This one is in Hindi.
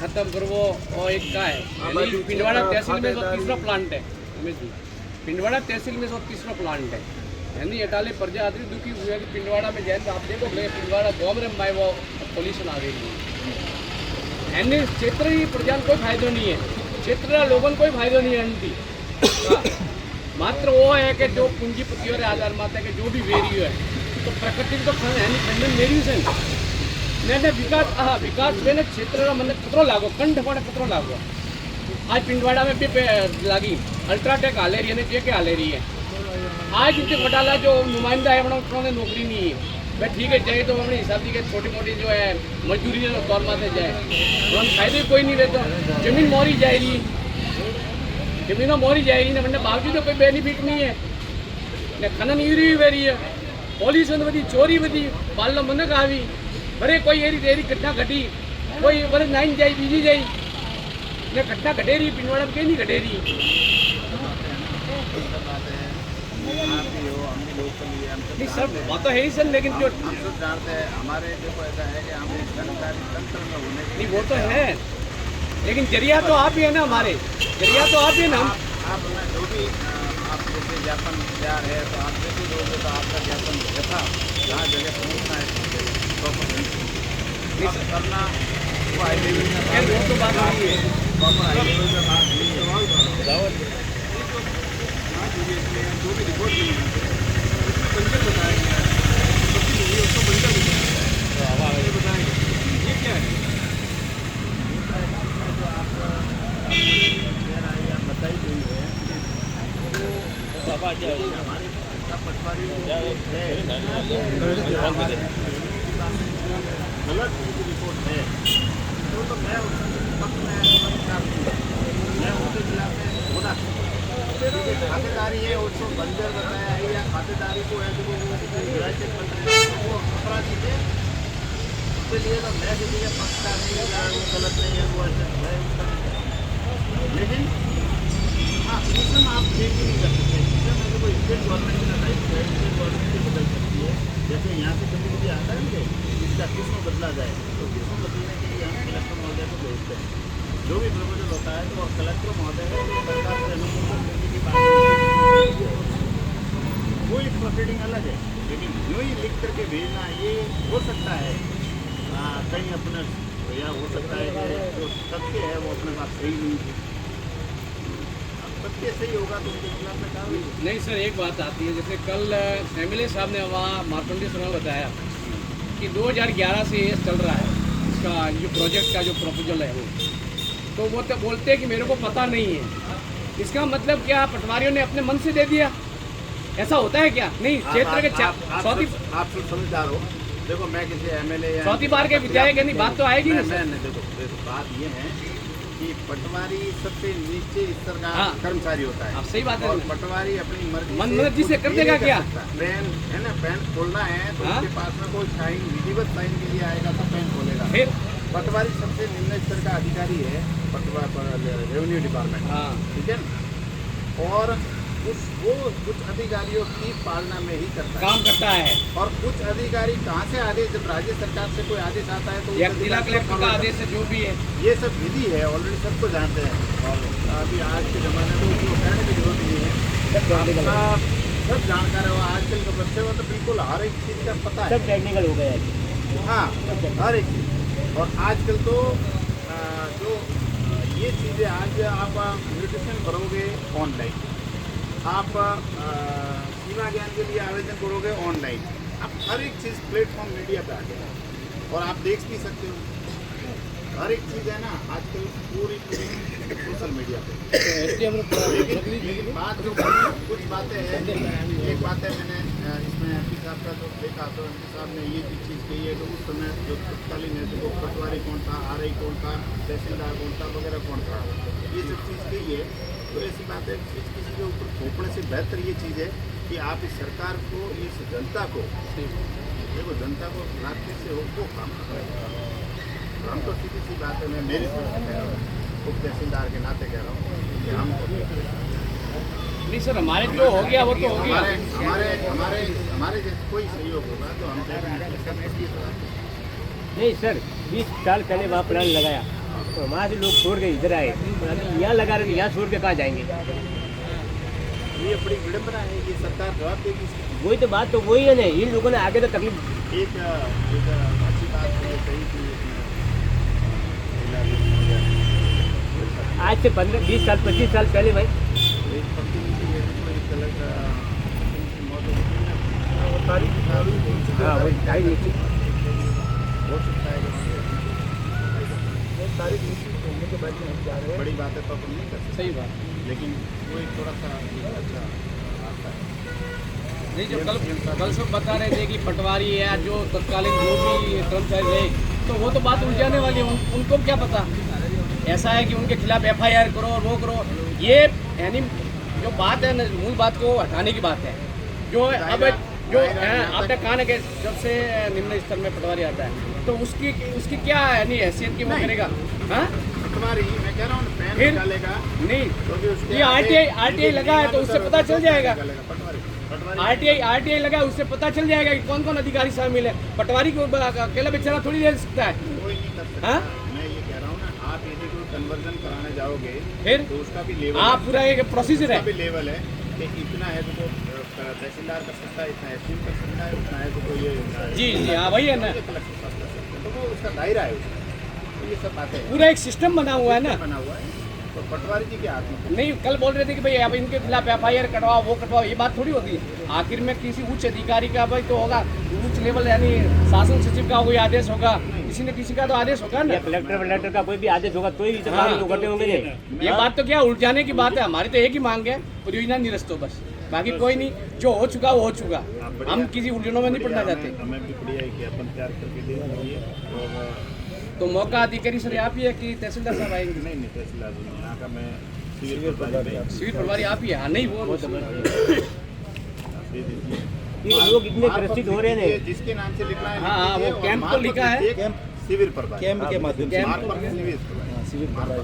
खत्म करवो और एक का है यानी पिंडवाड़ा तहसील में तो तीसरा प्लांट है हमें पिंडवाड़ा तहसील में तो तीसरा प्लांट है यानी अटाले प्रजा आदमी दुखी हुए कि पिंडवाड़ा में जाए तो आप देखो भले पिंडवाड़ा गाँव में वो पोल्यूशन आ गई है यानी क्षेत्र की प्रजा को कोई फायदो नहीं है क्षेत्र लोगों को कोई फायदो नहीं है एंटी मात्र वो है कि जो पूंजीपतियों के आधार माता के जो भी वेरियो है तो प्रकृति तो खंडन वेरियो है ने विकास हाँ विकास में क्षेत्र का मतलब खतरो लागो कंठ पड़े खतरो लागो आज पिंडवाड़ा में भी लगी अल्ट्राटेक हाले रही है जे के हाले रही है आज इनके घोटाला जो नुमाइंदा है उन्होंने नौकरी नहीं है भाई ठीक है जाए तो अपने हिसाब से छोटी मोटी जो है मजदूरी तौर पर जाए उन्होंने फायदे कोई नहीं रहता जमीन मोरी जाएगी जमीनों मोरी जाएगी ना मतलब बावजूद कोई बेनिफिट नहीं है ने खनन यूरी भी रही है पॉल्यूशन वधी चोरी वधी बाल मनक आई भरे कोई एरी घटना घटी कोई भले नाइन जाए बीजी जाए ने घटना घटे रही पिंडवाड़ा में कहीं नहीं घटे रही नहीं सर वो तो है ही सर लेकिन जो हम सब जानते हैं हमारे देखो ऐसा है कि हम सरकारी तंत्र में होने नहीं वो तो है लेकिन जरिया तो आप ही है ना हमारे जरिया तो आप ही है ना आप जो भी आप जैसे ज्ञापन तैयार है तो आप जैसे दोगे तो आपका ज्ञापन यथा जहाँ जगह पहुँचना है प्रॉपर करना वो हाई लेवल में वो तो बात नहीं है प्रॉपर हाई लेवल में बात नहीं है जो भी रिपोर्ट मिली पंचायत बताएंगे उसको पंचायत बताएंगे ये क्या है बताई गई है हमारे पटवारी गलत रिपोर्ट है तो मैं उसके खिलाफ होना खातेदारी है उसको बंजर बताया है या खातेदारी को है जो वो अपराधी है उसके लिए तो मैं किसी का पक्षकार नहीं है वो गलत नहीं है वो लेकिन हाँ सिस्टम आप चेंज नहीं कर सकते सिस्टम है कोई स्टेट गवर्नमेंट में नहीं है स्टेट गवर्नमेंट भी बदल सकती है जैसे यहाँ से कभी कभी आता है कि इसका किस्म बदला जाए तो किस्म बदलने के लिए हम कलेक्टर महोदय को भेजते हैं जो भी प्रपोजल होता है तो वो कलेक्टर महोदय है सरकार से अनुमोदन करने की बात कोई प्रोसीडिंग अलग है लेकिन यूँ ही लिख करके भेजना ये हो सकता है कहीं अपने या हो सकता है कि जो तथ्य है वो अपने पास सही नहीं है तथ्य सही होगा तो उनके खिलाफ में कार्रवाई नहीं सर एक बात आती है जैसे कल एमएलए साहब ने वहाँ मार्कंडी सर ने बताया कि 2011 से ये चल रहा है इसका जो प्रोजेक्ट का जो प्रपोजल है वो तो वो तो बोलते हैं कि मेरे को पता नहीं है इसका मतलब क्या पटवारियों ने अपने मन से दे दिया ऐसा होता है क्या नहीं क्षेत्र के चौथी आप समझदार हो देखो मैं किसी एमएलए चौथी बार के विधायक यानी बात तो आएगी ना सर देखो बात ये है कि पटवारी सबसे नीचे स्तर का हाँ, कर्मचारी होता है आप सही बात है और पटवारी अपनी मर्जी से कर देगा क्या पेन है ना पेन खोलना है तो हाँ? उसके पास में कोई साइन विधिवत साइन के लिए आएगा तो पेन खोलेगा फिर पटवारी सबसे निम्न स्तर का अधिकारी है रेवेन्यू डिपार्टमेंट हाँ ठीक है और वो कुछ अधिकारियों की पालना में ही करता है काम करता है और कुछ अधिकारी कहाँ से आदेश जब राज्य सरकार से कोई आदेश आता है तो या जिला कलेक्टर का आदेश है जो भी है ये सब विधि है ऑलरेडी सबको जानते हैं और अभी आज के ज़माने में उसको कहने की जरूरत नहीं है सब जानकार है आजकल के बच्चे को तो बिल्कुल हर एक चीज़ का पता है सब टेक्निकल हो गया है हाँ हर एक चीज़ और आजकल तो जो ये चीज़ें आज आप न्यूट्रिशन भरोगे ऑनलाइन आप सीमा ज्ञान के लिए आवेदन करोगे ऑनलाइन आप हर एक चीज़ प्लेटफॉर्म मीडिया पे आ गया और आप देख भी सकते हो हर एक चीज़ है ना आजकल पूरी सोशल मीडिया पे लेकिन बात जो कुछ बातें हैं एक बात है मैंने इसमें एमपी साहब का जो देखा तो एमपी साहब ने ये चीज़ कही है कि उस समय जो तत्कालीन है तो पटवारी कौन था आरआई कौन था तहसीलदार कौन था वगैरह कौन था ये सब चीज़ कही है तो ऐसी बात है किसी के ऊपर थोपने से बेहतर ये चीज़ है कि आप इस सरकार को इस जनता को देखो जनता को रास्ते से हो वो काम करें हम तो सीधी सी बात है मैं मेरी तरफ से कह रहा हूँ उप तहसीलदार के नाते कह रहा हूँ कि हम नहीं सर हमारे जो हो गया वो तो हो गया हमारे जैसे कोई सहयोग होगा तो हम नहीं सर 20 साल पहले वहाँ प्लान लगाया तो वहाँ से लोग छोड़ के इधर आए, अभी यहाँ लगा रहे थे, यहाँ छोड़ के कहाँ जाएंगे? ये बड़ी विडंबना है, ये सरकार जवाब देगी इसकी। वही तो बात तो वही है ना, इन लोगों ने आगे तो तकलीफ। एक अच्छी बात मुझे कही थी आज से 15, 20 साल 25 साल पहले भाई, एक पत्नी की एक गलत मौत हो गई ना, वो तारीख हाँ वही तारीख निश्चित। हो सकता है तारीख निश्चित होने के बाद हम जा रहे हैं, बड़ी बात है तो अपन नहीं कर सकते, सही बात। लेकिन वो एक थोड़ा सा अच्छा रास्ता है। नहीं, जो कल सब बता रहे थे कि पटवारी है जो तत्कालीन जो भी कर्मचारी रहे, तो वो तो बात उलझाने वाली है, उनको क्या पता। ऐसा है कि उनके खिलाफ FIR करो और वो करो, ये यानी जो बात है ना, मूल बात को हटाने की बात है। जो अब जो आपने कहा ना कि जब से निम्न स्तर में पटवारी आता है तो उसकी क्या यानी हैसियत की वो करेगा? हाँ, तुम्हारी मैं कह रहा हूँ पैन फिर निकालेगा नहीं, क्योंकि उसके ये RTI लगा है तो उससे पता चल जाएगा। पटवारी RTI लगा है, उससे पता चल जाएगा कि कौन कौन अधिकारी शामिल है। पटवारी को अकेला बेचारा थोड़ी दे सकता है। कोई नहीं कर सकता। हाँ? मैं ये कह रहा हूँ ना, आप यदि कोई कन्वर्जन कराने जाओगे फिर तो उसका भी लेवल आप पूरा एक प्रोसीजर उसका है। भी लेवल है कि इतना है तो तहसीलदार कर सकता है, इतना SDM कर सकता है, उतना है तो कोई ये जी हाँ, वही है ना, कलेक्टर साहब कर सकते हैं। तो वो उसका दायरा है उसका, तो ये सब बातें हैं। पूरा एक सिस्टम बना हुआ है ना। बना हुआ है, तो पटवारी जी के हाथ में नहीं, कल बोल रहे थे कि भाई अब इनके खिलाफ FIR कटवाओ, वो कटवाओ, ये बात थोड़ी होती है। आखिर में किसी उच्च अधिकारी का भाई तो होगा, उच्च लेवल यानी शासन सचिव का कोई आदेश होगा, किसी न किसी का तो आदेश होगा ना। या कलेक्टर का कोई भी आदेश होगा तो ही तो हाँ। काम लोग करते होंगे। ये बात तो क्या उलझाने की बात है। हमारी तो एक ही मांग है, परियोजना निरस्त हो बस, बाकी कोई नहीं। जो हो चुका वो हो चुका, हम किसी उलझनों में नहीं पड़ना चाहते। हमें भी बढ़िया है कि अपन तैयार करके दे दिए और तो मौका अधिकारी सर आप ही है कि तहसीलदार साहब आएंगे? नहीं तहसीलदार जी, यहाँ का मैं सिविल प्रभारी सिविल पटवारी आप ही है? हाँ, नहीं वो दे दीजिए। ये लोग इतने ग्रसित हो रहे हैं। जिसके नाम से लिखना है हाँ, हाँ, लिख वो दीजिए कैंप और तो लिखा है। कैंप शिविर प्रभारी कैंप के माध्यम से कैंप मार्ग पर शिविर प्रभारी। शिविर प्रभारी।